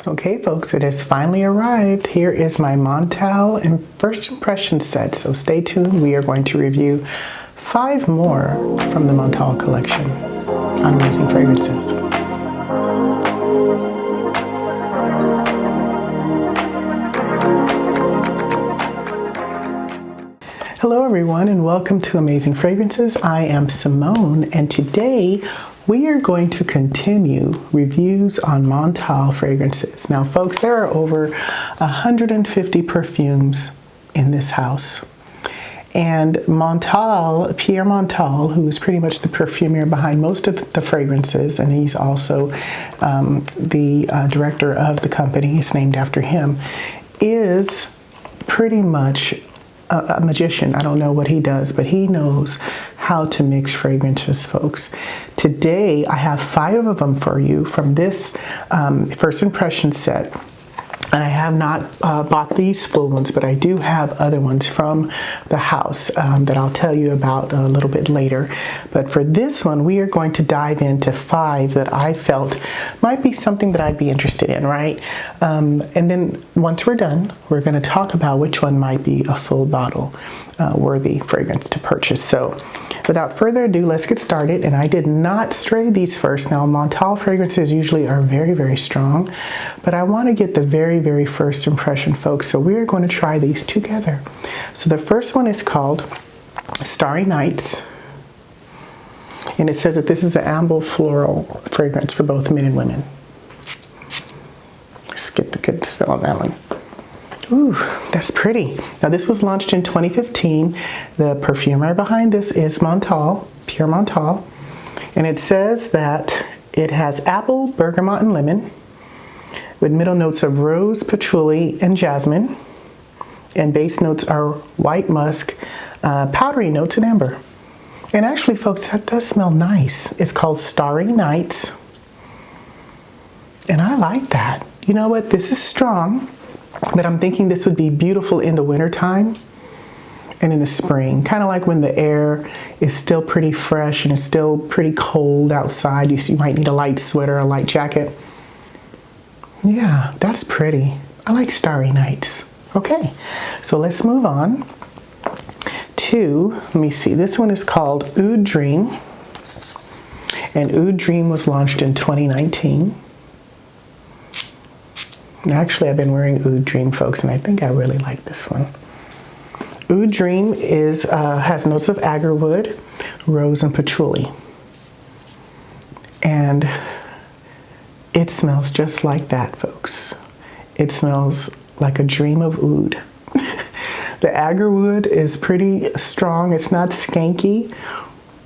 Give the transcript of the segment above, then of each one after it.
Okay, folks, it has finally arrived. Here is my Montale and First Impression set. So stay tuned. We are going to review 5 more from the Montale collection on Amazing Fragrances. Hello everyone and welcome to Amazing Fragrances. I am Simone and today we are going to continue reviews on Montale fragrances. Now folks, there are over 150 perfumes in this house. And Montale, Pierre Montale, who is pretty much the perfumer behind most of the fragrances, and he's also the director of the company, it's named after him, is pretty much a magician. I don't know what he does, but he knows how to mix fragrances, folks. Today, I have 5 of them for you from this First Impression set. And I have not bought these full ones, but I do have other ones from the house that I'll tell you about a little bit later. But for this one, we are going to dive into 5 that I felt might be something that I'd be interested in, right? And then once we're done, we're going to talk about which one might be a full bottle worthy fragrance to purchase. So without further ado, let's get started. And I did not stray these first. Now, Montale fragrances usually are very, very strong, but I want to get the very first impression, folks. So we are going to try these together. So the first one is called Starry Nights. And it says that this is an amber floral fragrance for both men and women. Let's get the good smell on that one. Ooh, that's pretty. Now this was launched in 2015. The perfumer behind this is Montale, Pierre Montale. And it says that it has apple, bergamot, and lemon with middle notes of rose, patchouli, and jasmine. And base notes are white musk, powdery notes, and amber. And actually, folks, that does smell nice. It's called Starry Nights. And I like that. You know what? This is strong. But I'm thinking this would be beautiful in the wintertime and in the spring. Kind of like when the air is still pretty fresh and it's still pretty cold outside. You might need a light sweater, a light jacket. Yeah, that's pretty. I like Starry Nights. Okay, so let's move on to, let me see, this one is called Oud Dream. And Oud Dream was launched in 2019. Actually, I've been wearing Oud Dream, folks, and I think I really like this one. Oud Dream has notes of agarwood, rose, and patchouli. And it smells just like that, folks. It smells like a dream of oud. The agarwood is pretty strong. It's not skanky,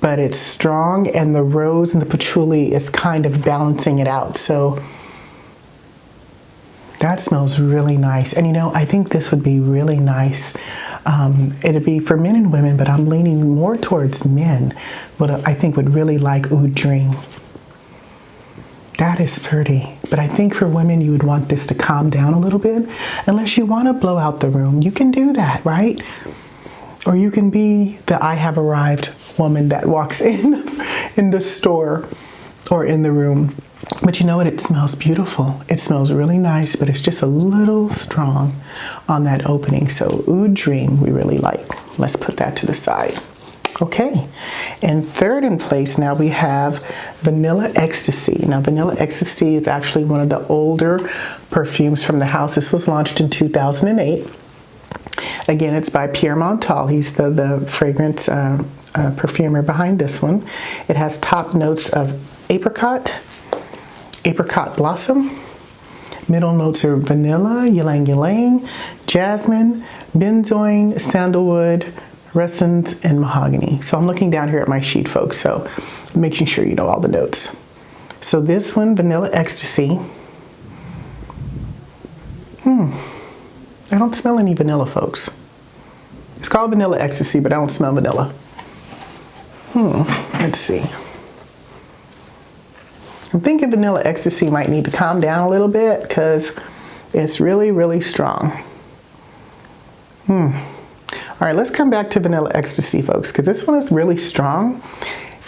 but it's strong, and the rose and the patchouli is kind of balancing it out. So that smells really nice. And you know, I think this would be really nice. It'd be for men and women, but I'm leaning more towards men. What I think would really like Oud Dream. That is pretty. But I think for women, you would want this to calm down a little bit. Unless you want to blow out the room, you can do that, right? Or you can be the I have arrived woman that walks in the store or in the room. But you know what? It smells beautiful. It smells really nice, but it's just a little strong on that opening. So Oud Dream, we really like. Let's put that to the side. Okay, and third in place now we have Vanille Extasy. Now Vanille Extasy is actually one of the older perfumes from the house. This was launched in 2008. Again, it's by Pierre Montale. He's the fragrance perfumer behind this one. It has top notes of apricot blossom. Middle notes are vanilla, ylang ylang, jasmine, benzoin, sandalwood, resins, and mahogany. So I'm looking down here at my sheet, folks, so making sure you know all the notes. So this one, Vanilla Extasy. I don't smell any vanilla, folks. It's called Vanilla Extasy, but I don't smell vanilla. Let's see. I'm thinking Vanilla Extasy might need to calm down a little bit because it's really strong. All right, let's come back to Vanilla Extasy, folks, because this one is really strong.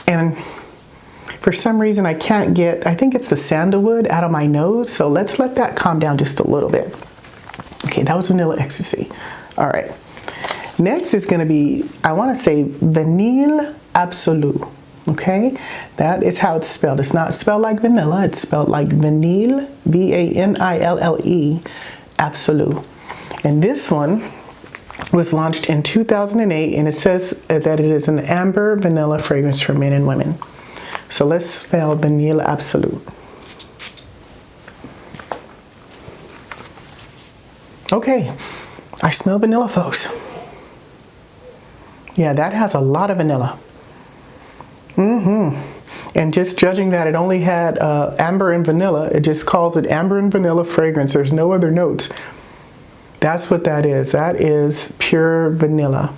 And For some reason, I can't get, I think it's the sandalwood out of my nose. So let's let that calm down just a little bit. Okay, that was Vanille Ecstasy. All right. Next is going to be, I want to say Vanille Absolu. Okay, that is how it's spelled. It's not spelled like vanilla. It's spelled like Vanille, V-A-N-I-L-L-E, Absolu. And this one was launched in 2008, and it says that it is an amber vanilla fragrance for men and women. So let's spell Vanille Absolu. Okay, I smell vanilla, folks. Yeah, that has a lot of vanilla. And just judging that it only had amber and vanilla, it just calls it amber and vanilla fragrance. There's no other notes. That's what that is. That is pure vanilla.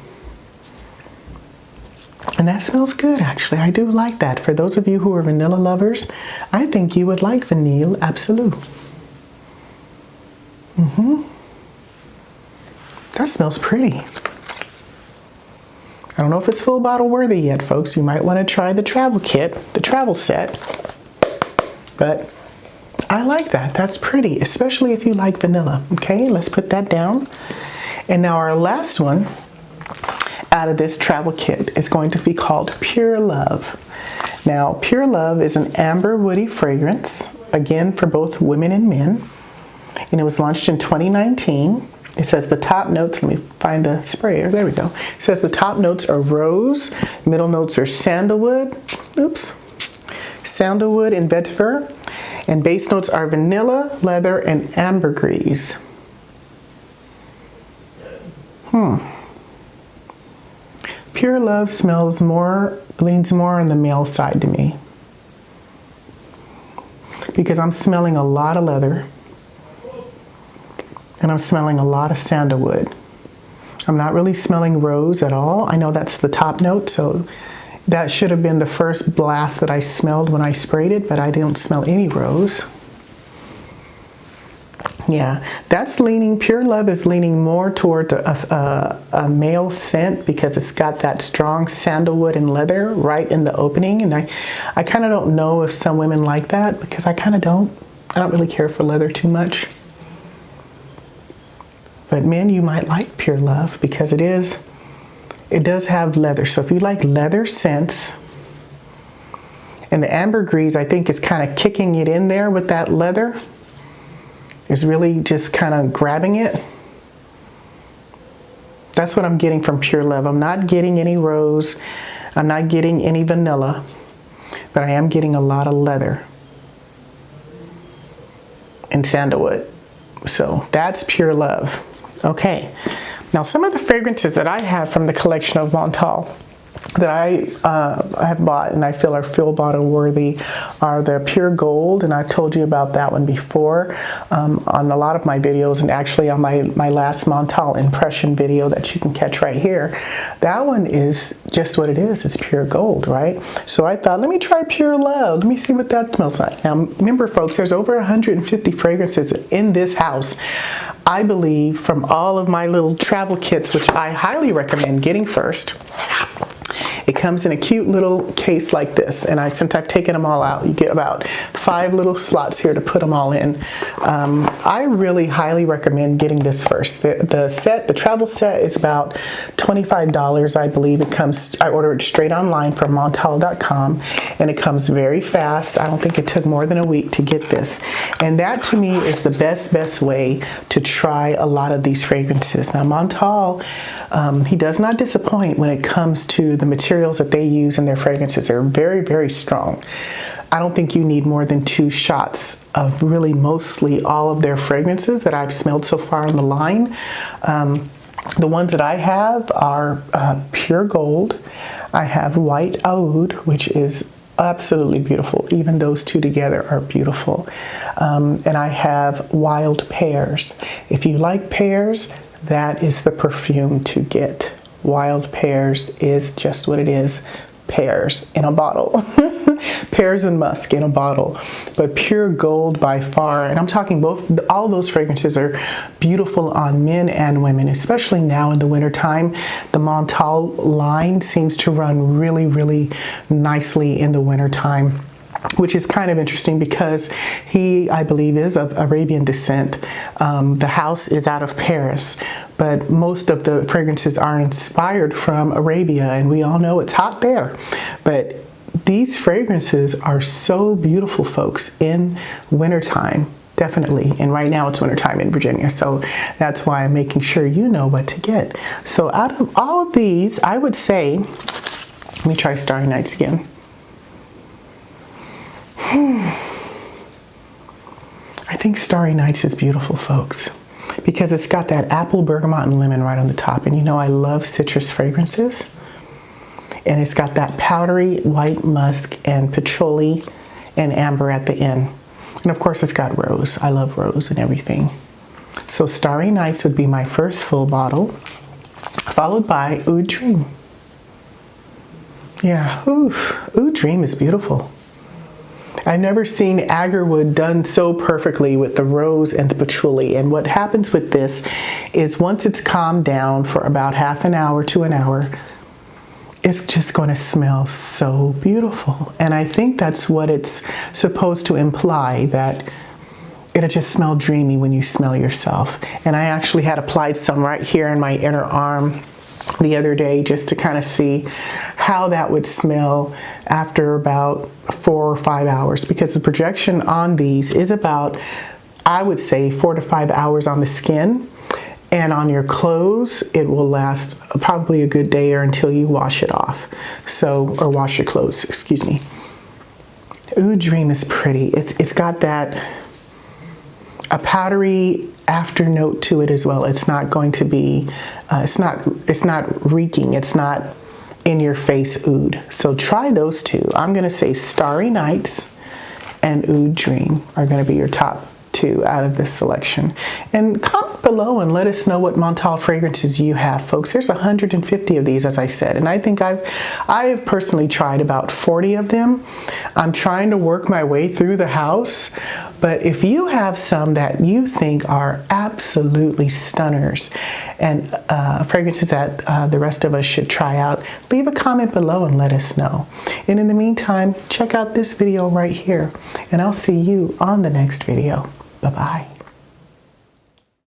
And that smells good, actually. I do like that. For those of you who are vanilla lovers, I think you would like Vanille Absolu. That smells pretty. I don't know if it's full bottle worthy yet, folks. You might want to try the travel kit, the travel set. But I like that. That's pretty, especially if you like vanilla. Okay, let's put that down. And now our last one out of this travel kit is going to be called Pure Love. Now, Pure Love is an amber woody fragrance, again for both women and men. And it was launched in 2019. It says the top notes, let me find the sprayer, there we go. It says the top notes are rose, middle notes are sandalwood, sandalwood and vetiver, and base notes are vanilla, leather, and ambergris. Pure Love smells more, leans more on the male side to me. Because I'm smelling a lot of leather. And I'm smelling a lot of sandalwood. I'm not really smelling rose at all. I know that's the top note, so that should have been the first blast that I smelled when I sprayed it, but I didn't smell any rose. Yeah, that's leaning, Pure Love is leaning more towards a male scent because it's got that strong sandalwood and leather right in the opening. And I kind of don't know if some women like that because I kind of don't. I don't really care for leather too much. But men, you might like Pure Love because it does have leather. So if you like leather scents, and the ambergris I think is kind of kicking it in there with that leather, is really just kind of grabbing it. That's what I'm getting from Pure Love. I'm not getting any rose. I'm not getting any vanilla, but I am getting a lot of leather and sandalwood. So that's Pure Love. Okay, now some of the fragrances that I have from the collection of Montale that I have bought and I feel are full bottle worthy are the Pure Gold, and I've told you about that one before on a lot of my videos, and actually on my last Montale impression video that you can catch right here. That one is just what it is. It's pure gold, right? So I thought, let me try Pure Love. Let me see what that smells like. Now remember, folks, there's over 150 fragrances in this house. I believe from all of my little travel kits, which I highly recommend getting first. It comes in a cute little case like this, and since I've taken them all out, you get about 5 little slots here to put them all in. I really highly recommend getting this first. The travel set is about $25, I believe. It comes, I ordered it straight online from Montale.com, and it comes very fast. I don't think it took more than a week to get this. And that to me is the best way to try a lot of these fragrances. Now Montale, he does not disappoint when it comes to the materials that they use in their fragrances. Are very strong. I don't think you need more than 2 shots of really mostly all of their fragrances that I've smelled so far in the line. The ones that I have are Pure Gold. I have White Oud, which is absolutely beautiful. Even those 2 together are beautiful. And I have Wild Pears. If you like pears, that is the perfume to get. Wild Pears is just what it is. Pears in a bottle. Pears and musk in a bottle. But Pure Gold by far, and I'm talking both, all those fragrances are beautiful on men and women, especially now in the wintertime. The Montale line seems to run really nicely in the wintertime. which is kind of interesting because he, I believe, is of Arabian descent. The house is out of Paris, but most of the fragrances are inspired from Arabia, and we all know it's hot there. But these fragrances are so beautiful, folks, in wintertime. Definitely. And right now it's wintertime in Virginia. So that's why I'm making sure you know what to get. So out of all of these, I would say, let me try Starry Nights again. I think Starry Nights is beautiful, folks, because it's got that apple, bergamot, and lemon right on the top. And you know I love citrus fragrances. And it's got that powdery white musk and patchouli and amber at the end. And of course it's got rose. I love rose and everything. So Starry Nights would be my first full bottle, followed by Oud Dream. Yeah, Oud Dream is beautiful. I've never seen agarwood done so perfectly with the rose and the patchouli. And what happens with this is once it's calmed down for about half an hour to an hour, it's just going to smell so beautiful. And I think that's what it's supposed to imply, that it'll just smell dreamy when you smell yourself. And I actually had applied some right here in my inner arm the other day just to kind of see how that would smell after about 4 or 5 hours, because the projection on these is about, I would say, 4 to 5 hours on the skin. And on your clothes, it will last probably a good day or until you wash it off. So, or wash your clothes, excuse me. Oud Dream is pretty. It's got that, a powdery after note to it as well. It's not going to be, it's not reeking. It's not in your face oud. So try those two. I'm going to say Starry Nights and Oud Dream are going to be your top 2 out of this selection. And comment below and let us know what Montale fragrances you have, folks. There's 150 of these, as I said, and I think I have personally tried about 40 of them. I'm trying to work my way through the house, but if you have some that you think are absolutely stunners and fragrances that the rest of us should try out, leave a comment below and let us know. And in the meantime, check out this video right here, and I'll see you on the next video. Bye-bye.